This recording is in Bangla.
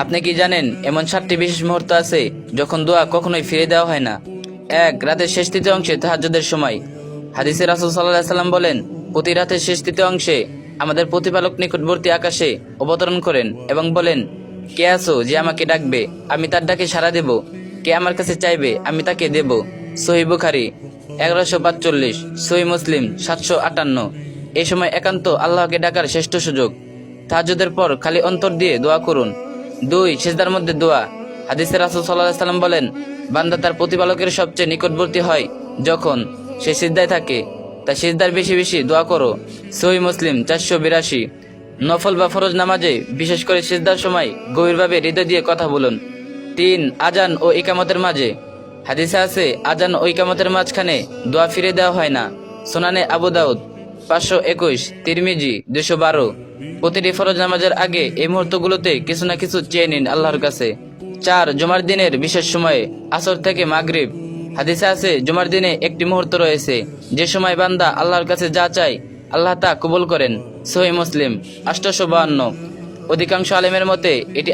আপনি কি জানেন এমন 7টি বিশেষ মুহূর্ত আছে যখন দোয়া কখনোই ফিরে দেওয়া হয় না। 1. রাতের শেষ তৃতীয় অংশে তাহাজ্জুদের সময়। হাদিসে রাসূল সাল্লাল্লাহু আলাইহি সাল্লাম বলেন, প্রতি রাতের শেষ তৃতীয় অংশে আমাদের প্রতিপালক নিকটবর্তী আকাশে অবতরণ করেন এবং বলেন, কে আছো যে আমাকে ডাকবে, আমি তার ডাকে সাড়া দেব। কে আমার কাছে চাইবে, আমি তাকে দেব। সহিহ বুখারী 1145, সহিহ মুসলিম 758। এই সময় একান্ত আল্লাহকে ডাকার শ্রেষ্ঠ সুযোগ। তাহাজ্জুদের পর খালি অন্তর দিয়ে দোয়া করুন। 2. সিজদার মধ্যে দোয়া। হাদিসে রাসূল সাল্লাল্লাহু আলাইহি সাল্লাম বলেন, বান্দা তার প্রতিপালকের সবচেয়ে নিকটবর্তী হয় যখন সে সিজদায় থাকে। তাই সিজদার বেশি বেশি দোয়া করো। সহিহ মুসলিম 482। নফল বা ফরজ নামাজে বিশেষ করে সিজদার সময় গভীরভাবে হৃদয় দিয়ে কথা বলুন। 3. আজান ও ইকামতের মাঝে। হাদিসে আছে, আজান ও ইকামতের মাঝখানে দোয়া ফিরে দেওয়া হয় না। সুনানে আবু দাউদ 521, তিরমিজি 212। প্রতিটি ফরজ নামাজের আগে এই মুহূর্তগুলোতে কিছু না কিছু চেয়ে নিন আল্লাহর কাছে। 4. জুমার দিনের বিশেষ সময়ে আসর থেকে মাগরিব। হাদিসে আছে, জুমার দিনে একটি মুহূর্ত রয়েছে যে সময় বান্দা আল্লাহর কাছে যা চায় আল্লাহ তা কবুল করেন। সহিহ মুসলিম 852। অধিকাংশ আলেমের মতে এটি